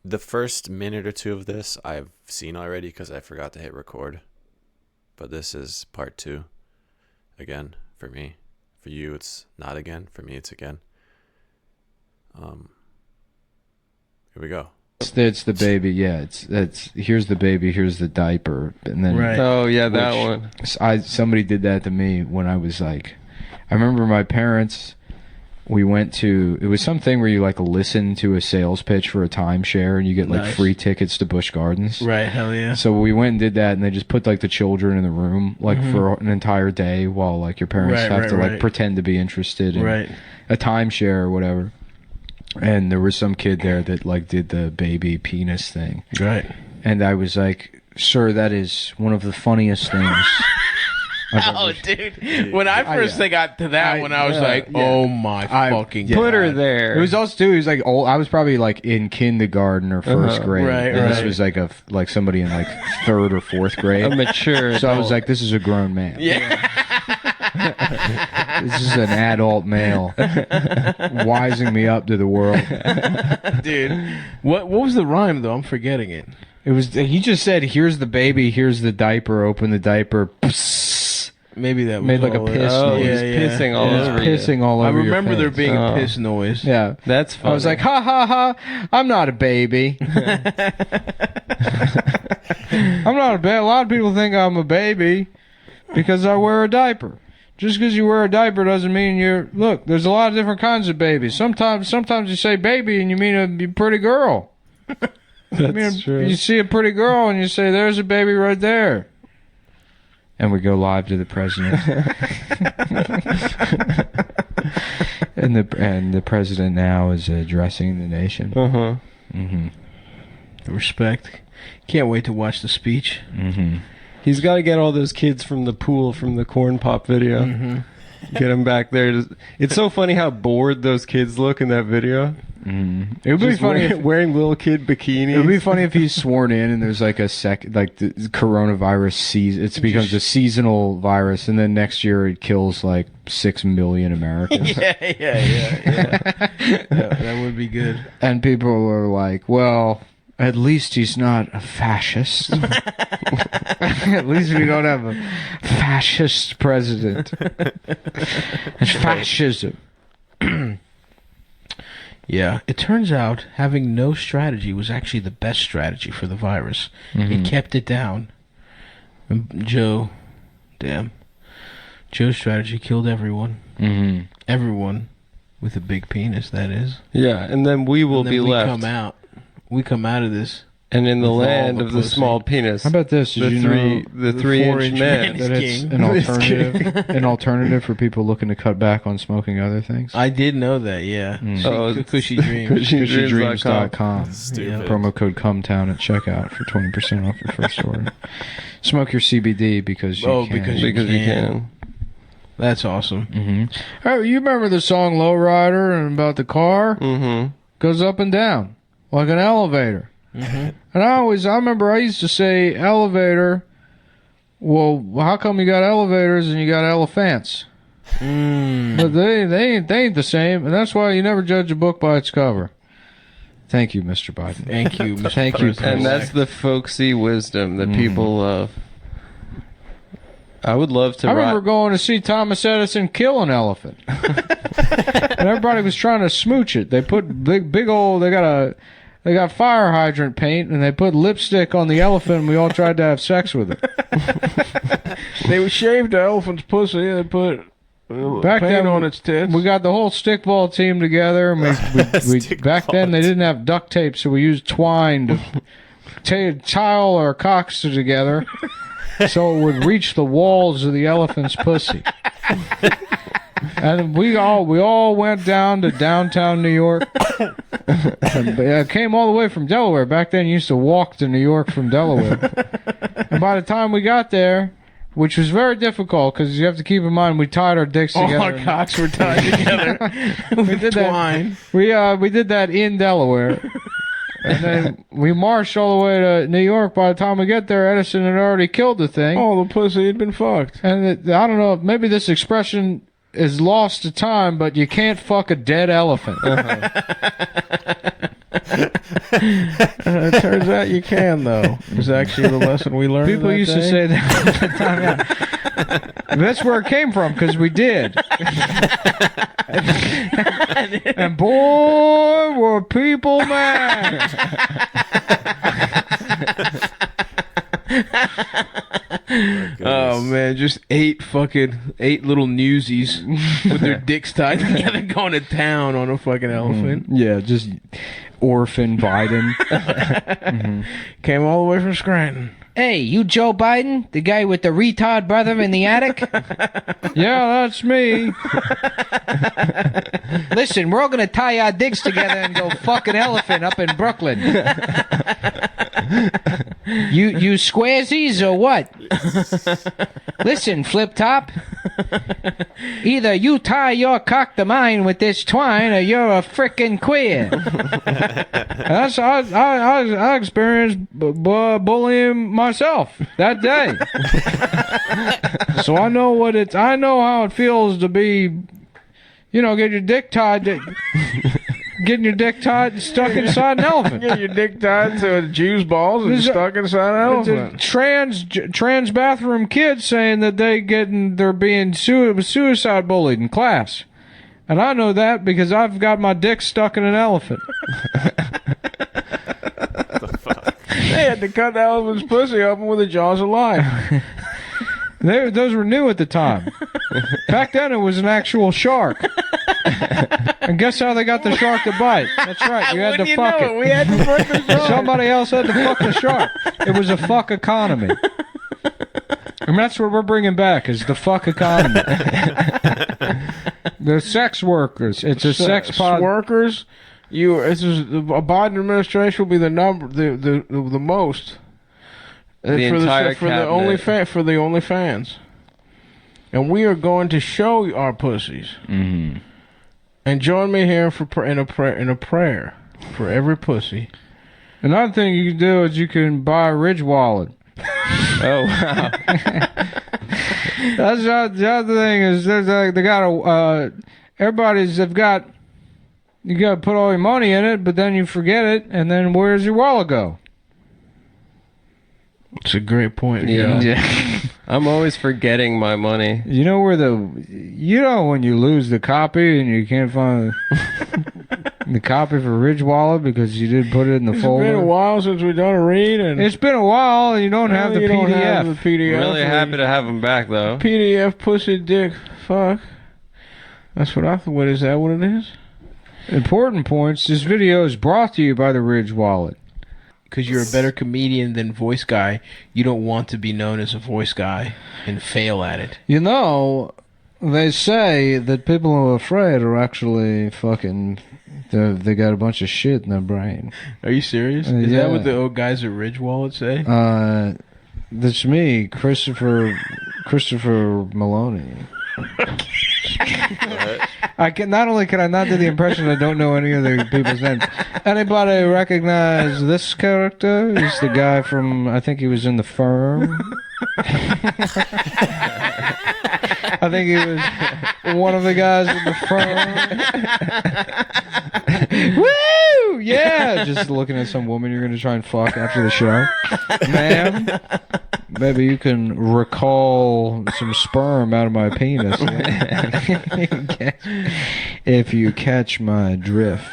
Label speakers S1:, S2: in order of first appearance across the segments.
S1: The first minute or two of this I've seen already because I forgot to hit record. But this is part 2. Again, for me. For you, it's not again. For me, it's again. Here we go.
S2: It's the baby, yeah. It's here's the baby, here's the diaper, and then
S3: Right.
S4: Oh yeah, that one.
S2: Somebody did that to me when I was like, I remember my parents. We went to, it was something where you like listen to a sales pitch for a timeshare and you get like
S3: Nice.
S2: free tickets to Busch Gardens.
S3: Right, hell yeah.
S2: So we went and did that, and they just put like the children in the room like for an entire day while like your parents have to like pretend to be interested in a timeshare or whatever. And there was some kid there that like did the baby penis thing.
S3: Right.
S2: And I was like, sir, that is one of the funniest things.
S3: Oh, dude. When I first got to that one, I was like, oh my fucking God.
S4: Put her there.
S2: It was also too. He was like old. I was probably like in kindergarten or first grade.
S3: Right,
S2: and this was like somebody in like 3rd or 4th grade.
S4: A mature.
S2: So I was like, this is a grown man.
S3: Yeah.
S2: This is an adult male wising me up to the world.
S3: Dude. What was the rhyme, though? I'm forgetting it.
S2: It was. He just said, "Here's the baby. Here's the diaper. Open the diaper."
S3: Maybe that was
S2: Made like a piss
S4: Oh,
S2: noise.
S4: he's pissing all over you.
S2: Pissing all over.
S3: I remember
S2: your
S3: there
S2: face.
S3: being a piss noise.
S2: Yeah,
S4: That's funny.
S2: I was like, ha ha ha! I'm not a baby. I'm not a baby. A lot of people think I'm a baby because I wear a diaper. Just because you wear a diaper doesn't mean you're. Look, there's a lot of different kinds of babies. Sometimes you say baby and you mean a pretty girl.
S4: That's true.
S2: You see a pretty girl and you say, "There's a baby right there." And we go live to the president. and the president now is addressing the nation.
S4: Uh-huh.
S3: Respect. Can't wait to watch the speech.
S4: He's got to get all those kids from the pool from the corn pop video. Get them back there. It's so funny how bored those kids look in that video.
S2: It would be
S4: Just
S2: funny
S4: wearing little kid bikinis.
S2: It would be funny if he's sworn in and there's like the coronavirus becomes a seasonal virus, and then next year it kills like 6 million Americans.
S3: Yeah. That would be good.
S2: And people are like, well, at least he's not a fascist. At least we don't have a fascist president. It's fascism.
S3: Yeah, it turns out having no strategy was actually the best strategy for the virus. It kept it down. And Joe's strategy killed everyone. Everyone with a big penis, that is.
S4: Yeah, and then we will be left.
S3: We come out of this.
S4: And in the
S3: with
S4: land
S3: all
S4: of the
S3: pussy.
S4: small penis.
S2: How about this? Did you know
S4: the 3-inch man.
S2: that it's an alternative for people looking to cut back on smoking other things?
S3: I did know that, yeah. Cushy Dreams.
S2: CushyDreams.com.
S1: Stupid.
S2: Promo code CUMTOWN at checkout for 20% off your first order. Smoke your CBD because you can.
S3: Because
S4: you can.
S3: That's awesome.
S2: Oh, you remember the song Lowrider and about the car? Goes up and down like an elevator. And I remember I used to say elevator. Well, how come you got elevators and you got elephants? But they ain't the same, and that's why you never judge a book by its cover. Thank you, Mr. Biden.
S3: Thank you, Mr.
S2: Thank you.
S3: President.
S4: And that's the folksy wisdom that people love. I would love to
S2: I remember going to see Thomas Edison kill an elephant. And everybody was trying to smooch it. They put big old, they got fire hydrant paint, and they put lipstick on the elephant, and we all tried to have sex with it.
S3: They shaved the elephant's pussy. They put paint on its tits.
S2: We got the whole stickball team together, and we back then they didn't have duct tape, so we used twine to tile our cocks together so it would reach the walls of the elephant's pussy. And we all went down to downtown New York. And came all the way from Delaware. Back then, you used to walk to New York from Delaware. And by the time we got there, which was very difficult because you have to keep in mind we tied our dicks together.
S3: All our cocks were tied together.
S2: We did
S3: twine.
S2: that. We did that in Delaware. And then we marched all the way to New York. By the time we get there, Edison had already killed the thing.
S3: Oh, the pussy had been fucked.
S2: And I don't know, maybe this expression is lost to time, but you can't fuck a dead elephant.
S3: It turns out you can, though. It's actually the lesson we learned.
S2: People used to say that all the time. Yeah. That's where it came from, because we did. And boy, were people mad.
S3: Oh man, just eight little newsies with their dicks tied together going to town on a fucking elephant.
S2: Yeah, just orphan Biden.
S3: Came all the way from Scranton.
S5: Hey, you Joe Biden? The guy with the retard brother in the attic?
S2: Yeah, that's me.
S5: Listen, we're all gonna tie our dicks together and go fuck an elephant up in Brooklyn. You squaresies or what? Listen, Flip Top. Either you tie your cock to mine with this twine or you're a frickin' queer.
S2: That's I experienced bullying myself that day. So I know I know how it feels to be, get your dick tied getting your dick tied stuck inside an elephant.
S3: Get your dick tied to a Jew's balls and stuck inside an elephant.
S2: Trans bathroom kids saying that they're being suicide bullied in class. And I know that because I've got my dick stuck in an elephant.
S3: They had to cut the elephant's pussy open with the jaws of life.
S2: Those were new at the time. Back then, it was an actual shark. And guess how they got the shark to bite? That's right, you had to fuck it.
S3: We had to fuck the shark.
S2: Somebody else had to fuck the shark. It was a fuck economy. And that's what we're bringing back, is the fuck economy. The sex workers. It's a sex
S3: workers. The Biden administration will be the most.
S4: The entire
S3: for the OnlyFans, and we are going to show our pussies.
S2: Mm-hmm.
S3: And join me here in a prayer for every pussy.
S2: Another thing you can do is you can buy a Ridge wallet.
S4: Oh wow!
S2: That's the other thing is they've got you got to put all your money in it, but then you forget it, and then where's your wallet go?
S3: It's a great point.
S4: Yeah. I'm always forgetting my money.
S2: You know where when you lose the copy and you can't find the copy for Ridge Wallet because you didn't put it in the folder.
S3: It's been a while since we've done a read, and
S2: it's been a while, and you don't have the PDF.
S4: Really happy to have them back though.
S3: PDF pussy dick fuck. That's what I thought. What is that? What it is?
S2: Important points. This video is brought to you by the Ridge Wallet.
S3: Because you're a better comedian than voice guy, you don't want to be known as a voice guy and fail at it.
S2: They say that people who are afraid are actually fucking... They got a bunch of shit in their brain.
S3: Are you serious? Is that what the old guys at Ridge Wallet say?
S2: That's me, Christopher Maloney. Not only can I not do the impression, I don't know any of the people's names. Anybody recognize this character? He's the guy from, I think he was in The Firm. I think he was one of the guys in The Firm. Woo! Yeah! Just looking at some woman you're going to try and fuck after the show. Ma'am, maybe you can recall some sperm out of my penis. If you catch my drift.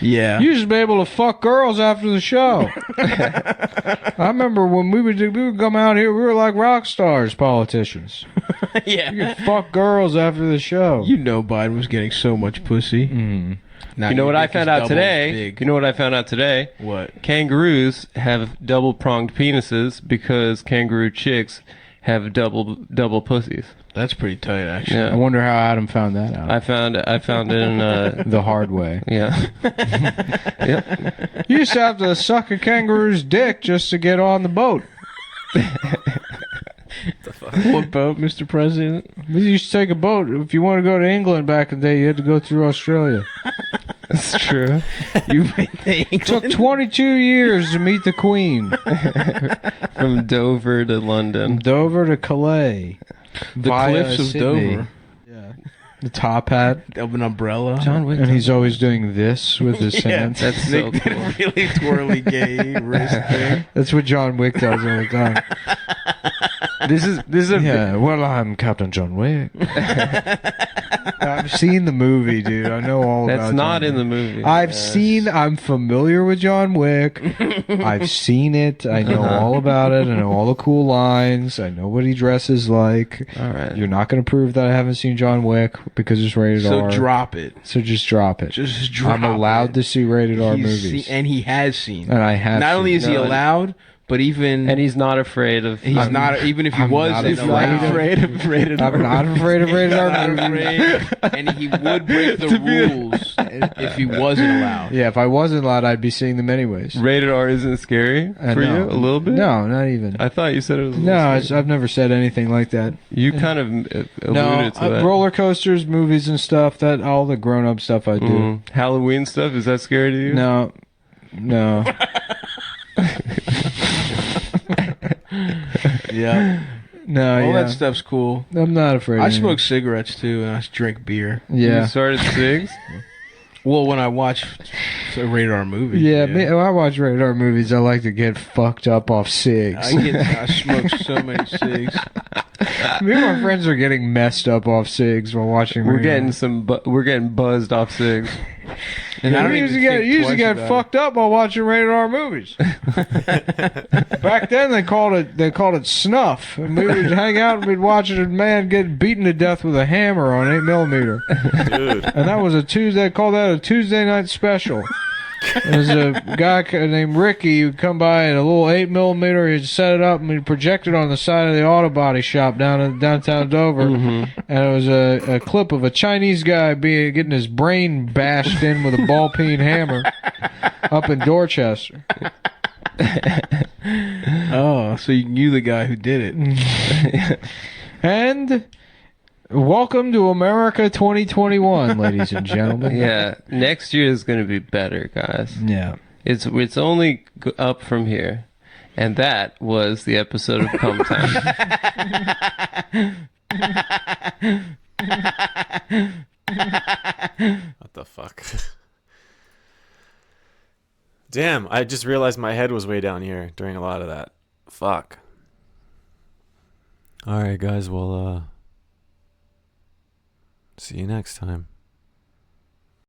S3: Yeah.
S2: You should be able to fuck girls after the show. I remember when we would come out here, we were like rock stars, politicians.
S3: Yeah.
S2: You could fuck girls after the show.
S3: You know Biden was getting so much pussy.
S2: Mm.
S4: You know what I found out today? You know what I found out today?
S3: What?
S4: Kangaroos have double-pronged penises because kangaroo chicks have double pussies.
S3: That's pretty tight, actually.
S4: Yeah.
S2: I wonder how Adam found that out.
S4: I found it in
S2: the hard way.
S4: Yeah. Yep.
S2: You used to have to suck a kangaroo's dick just to get on the boat.
S3: What boat, Mr. President?
S2: You used to take a boat. If you want to go to England back in the day, you had to go through Australia.
S4: That's true.
S2: It took 22 years to meet the Queen.
S4: From Dover to London.
S2: From Dover to Calais.
S3: The cliffs of
S2: Sydney.
S3: Dover.
S2: Yeah. The top hat.
S3: of an umbrella.
S4: John Wick.
S2: And he's always doing this with his hands.
S4: That's so
S3: That
S4: cool.
S3: really twirly gay wrist thing.
S2: That's what John Wick does all the time.
S4: This is a
S2: Yeah, well, I'm Captain John Wick. I've seen the movie, dude. I know all about
S4: That's not
S2: John
S4: in the
S2: Wick.
S4: movie.
S2: I'm familiar with John Wick. I've seen it. I know all about it. I know all the cool lines. I know what he dresses like.
S4: All right.
S2: You're not going to prove that I haven't seen John Wick because it's rated
S3: So
S2: R.
S3: drop it.
S2: So just drop it.
S3: Just drop
S2: I'm allowed
S3: it.
S2: to see rated R
S3: He's
S2: movies.
S3: and he has seen.
S2: And I have
S3: Not only
S2: seen
S3: is he
S4: No,
S3: allowed, but even
S4: And he's not afraid of.
S3: he's not. Even if he
S2: I'm
S3: wasn't
S2: not afraid
S3: allowed,
S4: of rated
S2: I'm not afraid of rated R
S3: not
S2: movies.
S3: afraid, and he would break the rules if he wasn't allowed.
S2: Yeah, if I wasn't allowed, I'd be seeing them anyways.
S4: Rated R isn't scary for
S2: No.
S4: you a little bit.
S2: No, not even.
S4: I thought you said it was. A little
S2: No,
S4: scary.
S2: I've never said anything like that.
S4: You kind of alluded to that.
S2: Roller coasters, movies, and stuff. That all the grown-up stuff I do.
S4: Halloween stuff, is that scary to you?
S2: No.
S3: Yeah,
S2: No,
S3: all
S2: yeah.
S3: that stuff's cool.
S2: I'm not afraid.
S3: I
S2: of
S3: smoke
S2: anything.
S3: cigarettes too, and I drink beer.
S2: Yeah.
S4: You started cigs?
S3: Well, when I watch a rated R movie,
S2: Yeah, when I watch rated R movies, I like to get fucked up off cigs.
S3: I smoke so many cigs.
S2: Me and my friends are getting messed up off cigs while watching.
S4: We're
S2: rated R.
S4: getting we're getting buzzed off cigs.
S3: And I don't
S2: You
S3: even
S2: usually
S3: think twice
S2: get
S3: about
S2: fucked up while watching rated R movies. Back then they called it snuff, and we would hang out and we'd watch a man get beaten to death with a hammer on 8mm,
S1: Dude.
S2: and that was a Tuesday. They called that a Tuesday night special. There was a guy named Ricky who'd come by and a little 8mm. He'd set it up and he'd project it on the side of the auto body shop down in downtown Dover. And it was a clip of a Chinese guy getting his brain bashed in with a ball peen hammer up in Dorchester.
S3: Oh, so you knew the guy who did it.
S2: And welcome to America 2021, ladies and gentlemen.
S4: Yeah, next year is going to be better, guys.
S2: Yeah.
S4: It's only up from here. And that was the episode of Come Time.
S1: What the fuck? Damn, I just realized my head was way down here during a lot of that. Fuck. Alright, guys, well, see you next time.